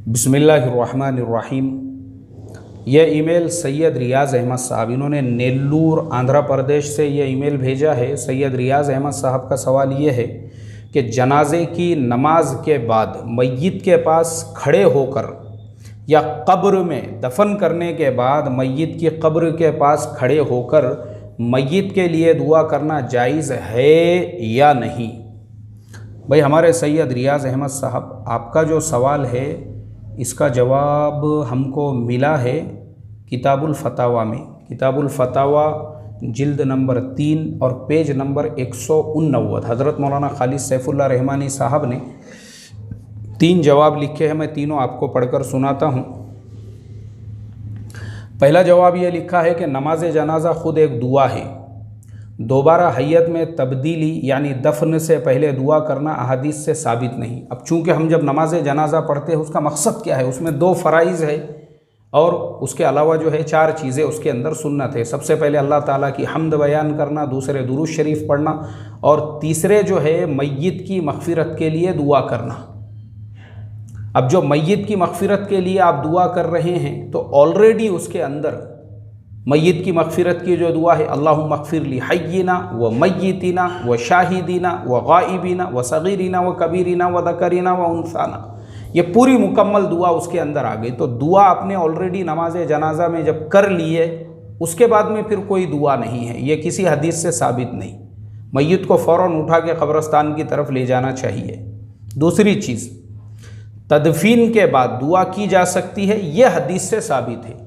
बिस्मिल्लाहिर्रहमानिर्रहीम। ये ईमेल सैयद रियाज़ अहमद साहब, इन्होंने नेल्लूर आंध्र प्रदेश से ये ईमेल भेजा है। सैयद रियाज़ अहमद साहब का सवाल ये है कि जनाजे की नमाज के बाद मय्यत के पास खड़े होकर या कब्र में दफन करने के बाद मय्यत की कब्र के पास खड़े होकर मय्यत के लिए दुआ करना जायज़ है या नहीं। भाई हमारे सैयद रियाज़ अहमद साहब, आपका जो सवाल है इसका जवाब हमको मिला है किताबुल फतावा में। किताबुल फतावा जिल्द नंबर 3 और पेज नंबर 189 हज़रत मौलाना खालिद सैफुल्लाह रहमानी साहब ने 3 जवाब लिखे हैं। मैं तीनों आपको पढ़कर सुनाता हूँ। पहला जवाब ये लिखा है कि नमाज जनाजा ख़ुद एक दुआ है। दोबारा हय्यत में तब्दीली यानी दफन से पहले दुआ करना अहादीस से साबित नहीं। अब चूँकि हम जब नमाज जनाजा पढ़ते हैं उसका मकसद क्या है, उसमें 2 फ़राइज़ है और उसके अलावा जो है 4 चीज़ें उसके अंदर सुन्नत है। सबसे पहले अल्लाह ताला की हम्द बयान करना, दूसरे दुरूद शरीफ पढ़ना और तीसरे जो है मय्यत की मग़फ़िरत के लिए दुआ करना। अब जो मय्यत की मग़फ़िरत के लिए आप दुआ कर रहे हैं तो ऑलरेडी उसके अंदर मय्यत की मग़फ़िरत की जो दुआ है, अल्लाहुम्मा मग़फ़िर ली हय्यिना व मय्यितिना व शाहिदीना व गाइबिना व सगीरिना व कबीरिना व दकरिना व उनसाना, ये पूरी मुकम्मल दुआ उसके अंदर आ गई। तो दुआ आपने ऑलरेडी नमाज जनाजा में जब कर ली है उसके बाद में फिर कोई दुआ नहीं है, ये किसी हदीस से साबित नहीं। मय्यत को फ़ौरन उठा के कब्रिस्तान की तरफ ले जाना चाहिए। दूसरी चीज़, तदफीन के बाद दुआ की जा सकती है, यह हदीस से साबित है।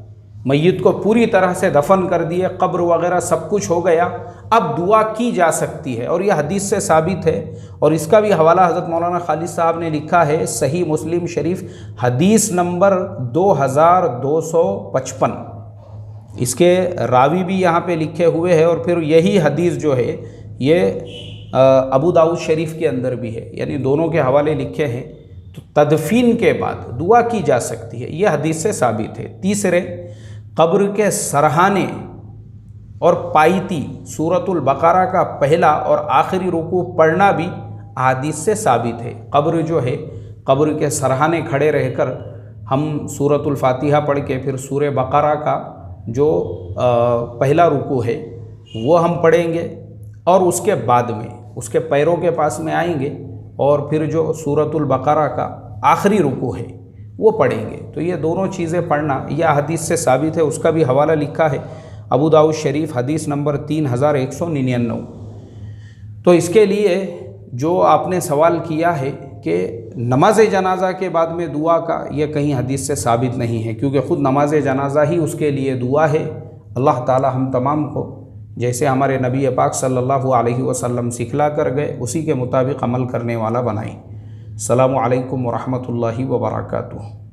मय्यत को पूरी तरह से दफन कर दिए, कब्र वगैरह सब कुछ हो गया, अब दुआ की जा सकती है और यह हदीस से साबित है। और इसका भी हवाला हज़रत मौलाना खालिद साहब ने लिखा है सही मुस्लिम शरीफ हदीस नंबर 2255। इसके रावी भी यहाँ पे लिखे हुए हैं और फिर यही हदीस जो है ये अबू दाऊद शरीफ के अंदर भी है, यानी दोनों के हवाले लिखे हैं। तो तदफीन के बाद दुआ की जा सकती है, यह हदीस से साबित है। तीसरे, कब्र के सरहाने और पायती सूरतुल बकरा का पहला और आखिरी रुकू पढ़ना भी हदीस से साबित है। कब्र जो है, कब्र के सरहाने खड़े रहकर हम सूरतुल फातिहा पढ़ के फिर सूरे बकरा का जो पहला रुकू है वो हम पढ़ेंगे और उसके बाद में उसके पैरों के पास में आएंगे और फिर जो सूरतुल बकरा का आखिरी रुकू है वो पढ़ेंगे। तो ये दोनों चीज़ें पढ़ना यह हदीस से साबित है। उसका भी हवाला लिखा है अबू दाऊद शरीफ हदीस नंबर 3199। तो इसके लिए जो आपने सवाल किया है कि नमाज जनाजा के बाद में दुआ का, यह कहीं हदीस से साबित नहीं है, क्योंकि ख़ुद नमाज जनाजा ही उसके लिए दुआ है। अल्लाह ताला हम तमाम को जैसे हमारे नबी पाक सल्लल्लाहु अलैहि वसल्लम सिखला कर गए उसी के मुताबिक अमल करने वाला बनाए। अस्सलामु अलैकुम व रहमतुल्लाहि व बरकातुहू।